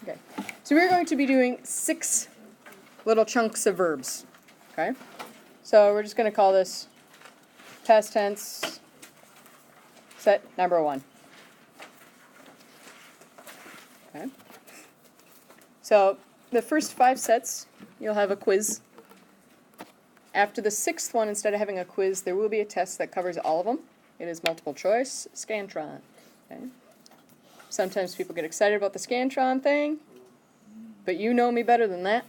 Okay. So we're going to be doing 6 little chunks of verbs. Okay. So we're just going to call this past tense set number 1. Okay. So the first 5 sets, you'll have a quiz. After the 6th one, instead of having a quiz, there will be a test that covers all of them. It is multiple choice, Scantron. Okay. Sometimes people get excited about the Scantron thing, but you know me better than that.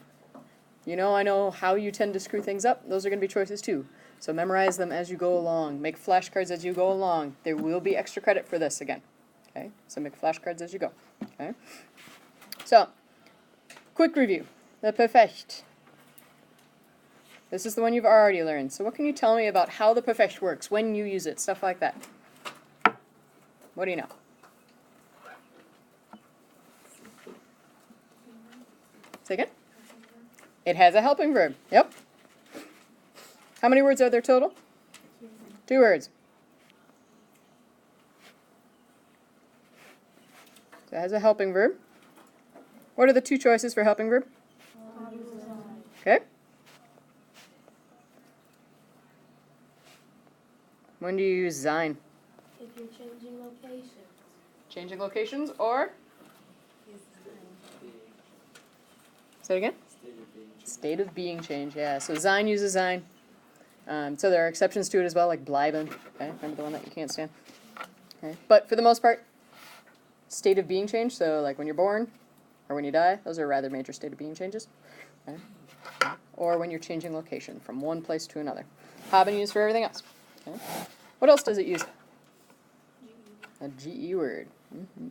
You know I know how you tend to screw things up. Those are going to be choices too. So memorize them as you go along. Make flashcards as you go along. There will be extra credit for this again. Okay, so make flashcards as you go. Okay. So, quick review. The perfect. This is the one you've already learned. So what can you tell me about how the perfect works, when you use it, stuff like that? What do you know? Say again? It has a helping verb. Yep. How many words are there total? 2 words. So it has a helping verb. What are the 2 choices for helping verb? Okay. When do you use sein? If you're changing locations. Changing locations or? Say it again? State of being change, yeah. So sein uses sein. So there are exceptions to it as well, like bleiben. Okay, remember the one that you can't stand? Okay. But for the most part, state of being change, so like when you're born or when you die, those are rather major state of being changes. Okay. Or when you're changing location from one place to another. Haben used for everything else. Okay. What else does it use? A GE word. Mm-hmm.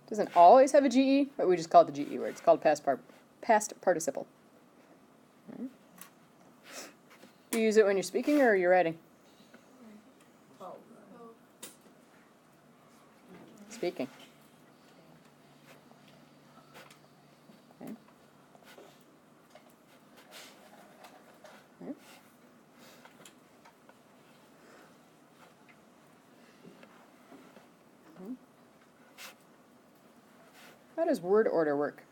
Doesn't always have a GE, but we just call it the GE word. It's called past participle. Okay. Do you use it when you're speaking or you're writing? Speaking. Okay. Okay. How does word order work?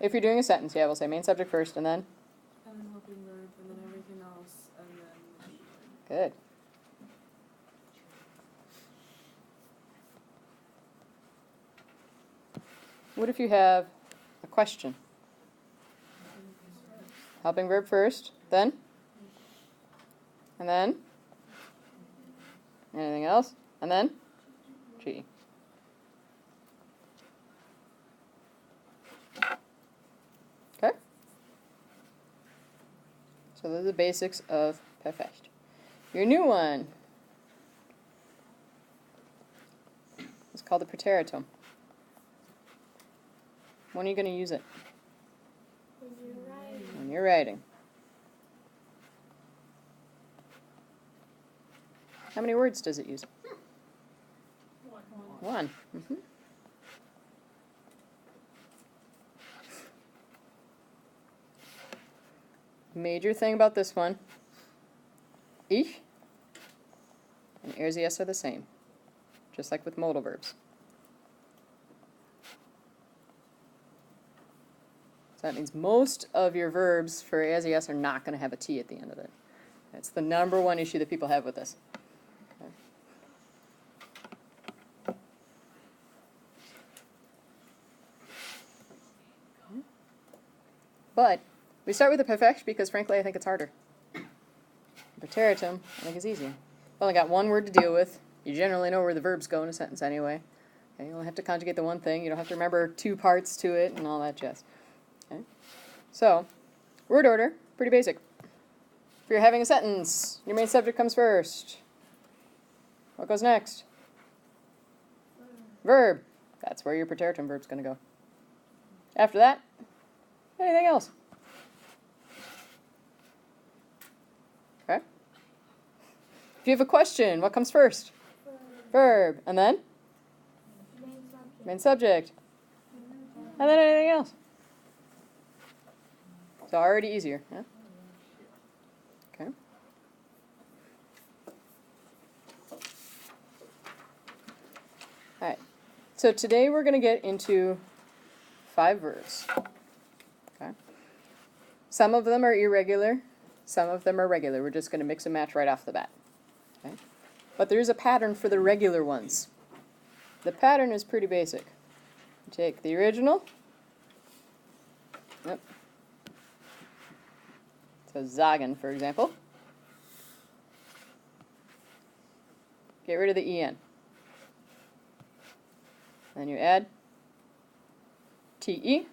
If you're doing a sentence, yeah, we'll say main subject first, and then? And then helping verb, and then everything else, and then... Good. What if you have a question? Helping verb first, then? And then? Anything else? And then? GE. Okay? So those are the basics of perfect. Your new one is called the preteritum. When are you going to use it? When you're writing. When you're writing. How many words does it use? 1. Mm-hmm. Major thing about this one, ich and ersatz are the same, just like with modal verbs. So that means most of your verbs for ersatz are not going to have a T at the end of it. That's the number one issue that people have with this. Okay. But we start with the perfect because, frankly, I think it's harder. Preteritum, I think, is easier. You've only got 1 word to deal with. You generally know where the verbs go in a sentence anyway. Okay, you only have to conjugate the one thing. You don't have to remember 2 parts to it and all that jazz. Okay. So, word order, pretty basic. If you're having a sentence, your main subject comes first. What goes next? Verb. That's where your preteritum verb's going to go. After that, anything else? Okay. If you have a question, what comes first? Verb. And then? Main subject. And then anything else. So already easier. Yeah? Okay. Alright, so today we're going to get into 5 verbs. Okay. Some of them are irregular, some of them are regular. We're just going to mix and match right off the bat. Okay. But there's a pattern for the regular ones. The pattern is pretty basic. You take the original. Yep. So sagen, for example. Get rid of the en. Then you add te,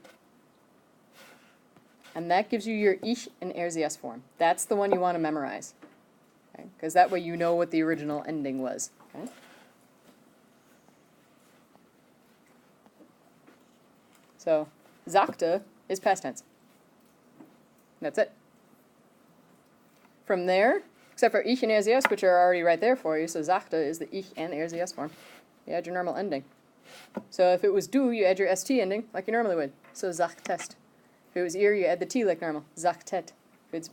and that gives you your ich and RCS form. That's the one you want to memorize, because that way you know what the original ending was. Okay? So sagte is past tense. That's it. From there, except for ich and RCS, which are already right there for you, so sagte is the ich and RCS form. You add your normal ending. So if it was du, you add your st ending like you normally would. So sagtest. If it was ihr, you add the t like normal. Sagtet. If it's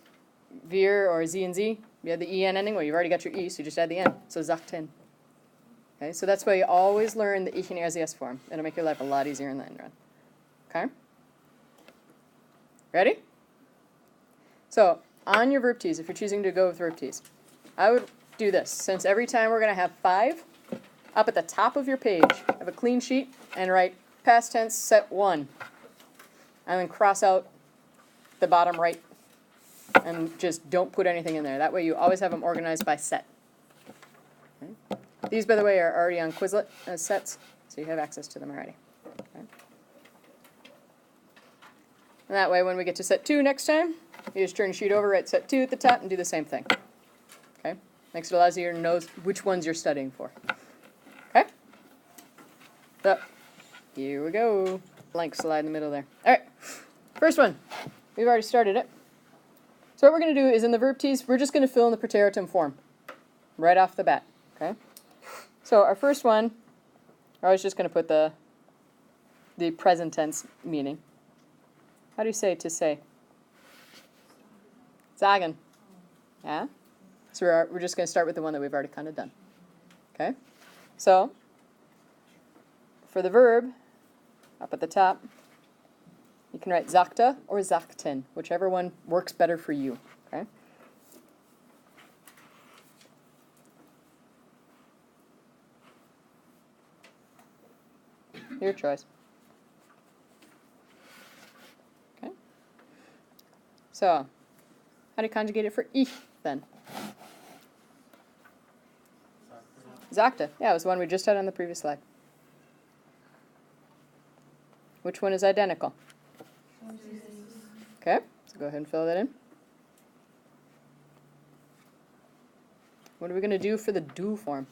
wir or z and z, you add the en ending. Well, you've already got your e, so you just add the n. So sagten. Okay, so that's why you always learn the ich and RCS form. It'll make your life a lot easier in the end run. Okay? Ready? So, on your verb T's, if you're choosing to go with verb T's, I would do this. Since every time we're going to have 5, up at the top of your page, have a clean sheet and write past tense set 1. And then cross out the bottom right and just don't put anything in there. That way you always have them organized by set. Okay. These, by the way, are already on Quizlet as sets, so you have access to them already. Okay. And that way when we get to set 2 next time, you just turn your sheet over, write set 2 at the top, and do the same thing. Okay? Makes it a lot easier to know which ones you're studying for. Okay? So, here we go. Blank slide in the middle there. Alright, first one. We've already started it. So what we're going to do is in the verb T's, we're just going to fill in the preteritum form. Right off the bat. Okay? So our first one, I was just going to put the present tense meaning. How do you say to say? Sagen. Yeah? So we're just going to start with the one that we've already kind of done. Okay? So, for the verb, up at the top, you can write sagte or sagten, whichever one works better for you. Okay? Your choice. Okay? So, how do you conjugate it for ich then? Sagte. Yeah, it was the one we just had on the previous slide. Which one is identical? Okay, so go ahead and fill that in. What are we going to do for the do form?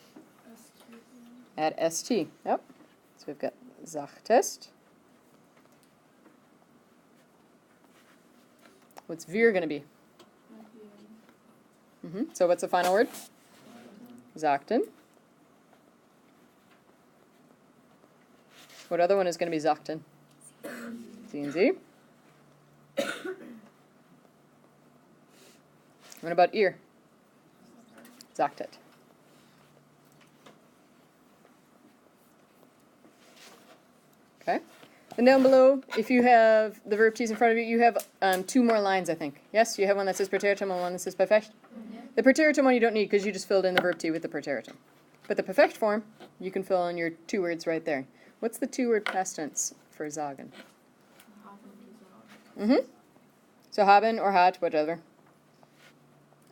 Add st. Yep. So we've got sagtest. What's wir going to be? So what's the final word? Sagten. What other one is going to be sagten? Z and Z. What about ihr? Sagtet. Okay. And down below, if you have the verb T's in front of you, you have 2 more lines, I think. Yes? You have one that says preteritum and one that says perfekt? The preteritum one you don't need because you just filled in the verb T with the preteritum. But the perfekt form, you can fill in your 2 words right there. What's the 2-word past tense for sagen? So haben or hat, whatever.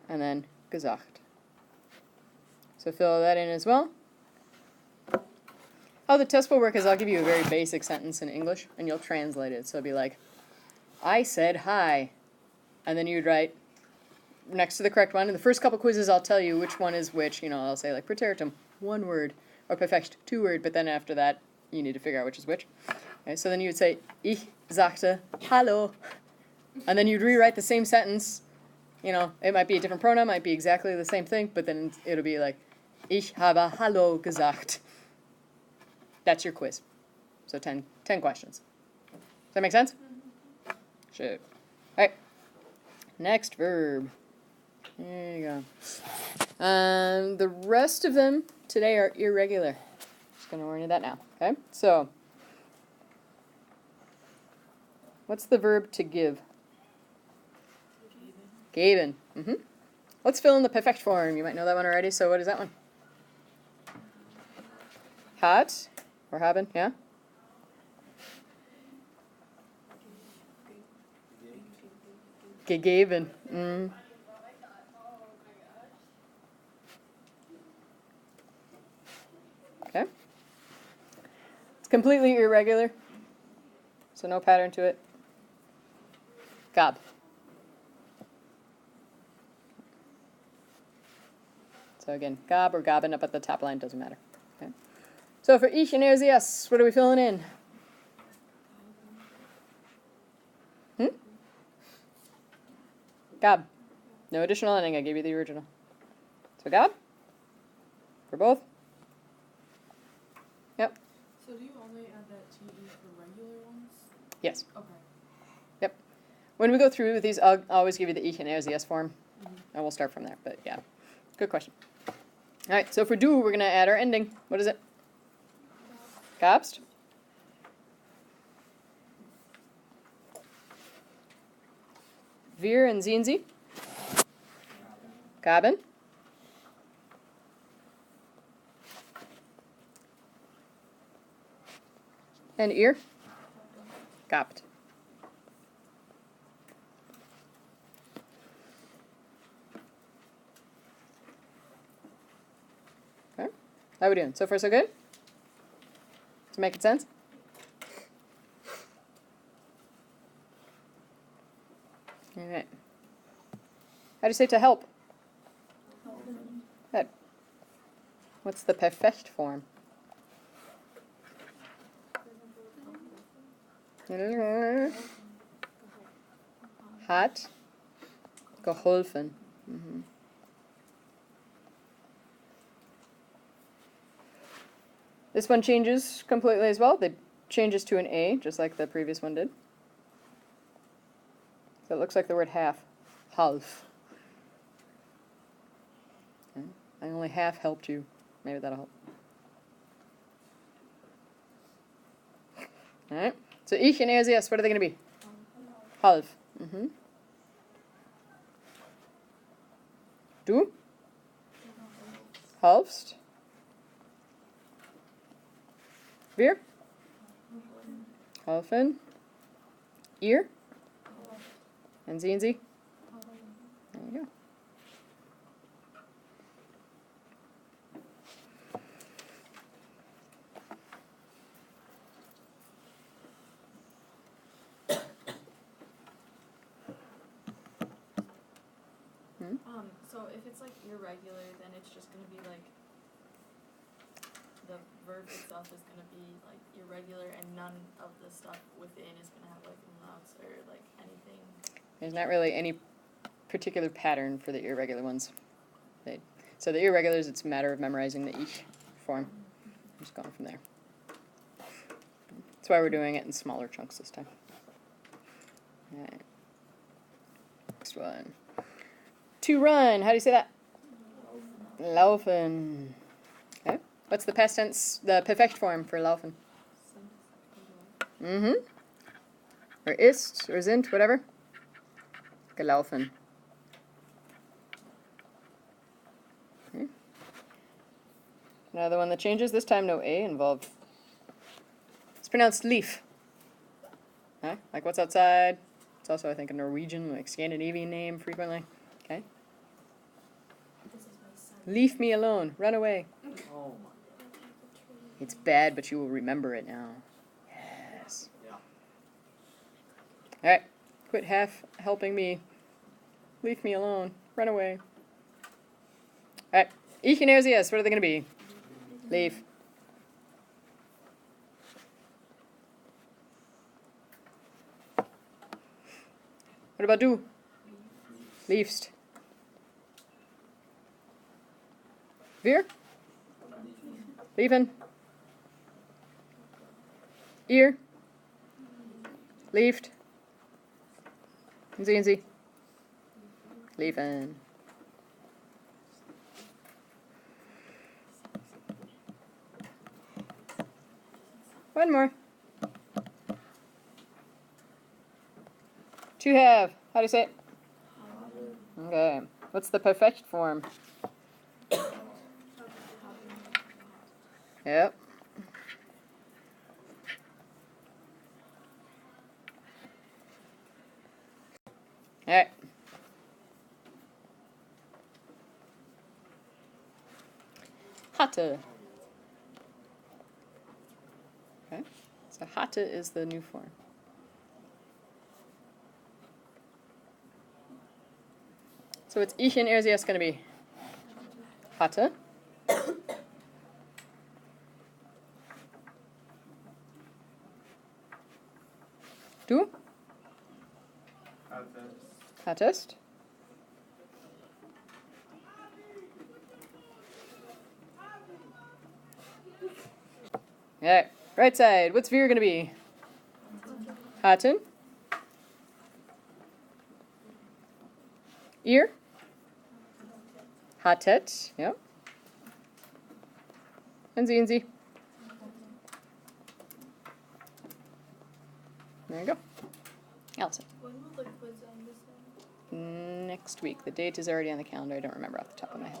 And then gesagt. So fill that in as well. How the test will work is I'll give you a very basic sentence in English, and you'll translate it. So it'll be like, I said hi. And then you'd write next to the correct one. In the first couple quizzes, I'll tell you which one is which. You know, I'll say like preteritum, 1 word, or perfekt, 2 word, but then after that, you need to figure out which is which. Okay, so then you would say, ich sagte hallo. And then you'd rewrite the same sentence. You know, it might be a different pronoun, might be exactly the same thing, but then it'll be like, ich habe hallo gesagt. That's your quiz. So 10 questions. Does that make sense? Sure. Alright. Next verb. There you go. The rest of them today are irregular. gonna orient that now. Okay, so what's the verb to give? Geben. Let's fill in the perfect form. You might know that one already, so what is that one? Hat or haben, yeah? Gegeben. Okay. It's completely irregular, so no pattern to it. Gab. So again, gab or gaben up at the top line, doesn't matter. Okay. So for ich and er's yes, what are we filling in? Gab. No additional ending, I gave you the original. So gab? For both? Yep. So do you only add that TE for regular ones? Yes. Okay. Yep. When we go through with these, I'll always give you the ich and er's yes form. And we'll start from there, but yeah. Good question. Alright, so for do, we're going to add our ending. What is it? Gabst? Wir and sehen Sie? Gaben? And ihr? Gabt. Okay. How are we doing? So far so good? Does it make sense? Alright. How do you say to help? Good. What's the perfect form? Hat geholfen. This one changes completely as well. It changes to an A, just like the previous one did. So it looks like the word half. Half. Okay. I only half helped you. Maybe that'll help. Alright. So ich and er's yes, what are they going to be? Half. Du? Halfst? Wir? Halfen? Ihr? And sehen Sie? There you go. So if it's like irregular, then it's just gonna be like the verb itself is gonna be like irregular, and none of the stuff within is gonna have like umlauts or like anything. There's not really any particular pattern for the irregular ones. So the irregulars, it's a matter of memorizing the ich form. I'm just going from there. That's why we're doing it in smaller chunks this time. All right. Next one. To run. How do you say that? Laufen. Okay. What's the past tense, the perfect form for laufen? Or ist, or sind, whatever. Gelaufen. Okay. Another one that changes. This time no A involved. It's pronounced leaf. Huh? Like what's outside? It's also, I think, a Norwegian, like Scandinavian name frequently. Okay. Leave me alone. Run away. Oh It's bad, but you will remember it now. Yes. Yeah. Alright. Quit half helping me. Leave me alone. Run away. Alright. Ich and er's yes. What are they going to be? Leave. What about du? Liefst. Wir? Lieven? Ihr? Lieft? Sehen Sie? Lieven. One more. To have. How do you say it? Okay. What's the perfect form? Yep. Alright. Hatte. Okay. So hatte is the new form. So what's ich in er, sie ist going to be? Hatte. Du? Hattest. Alright, right side. What's wir going to be? Hatten. Ihr? Hattet. Yep. And sie. There you go. Allison. When will the quiz end this time? Next week. The date is already on the calendar. I don't remember off the top of my head.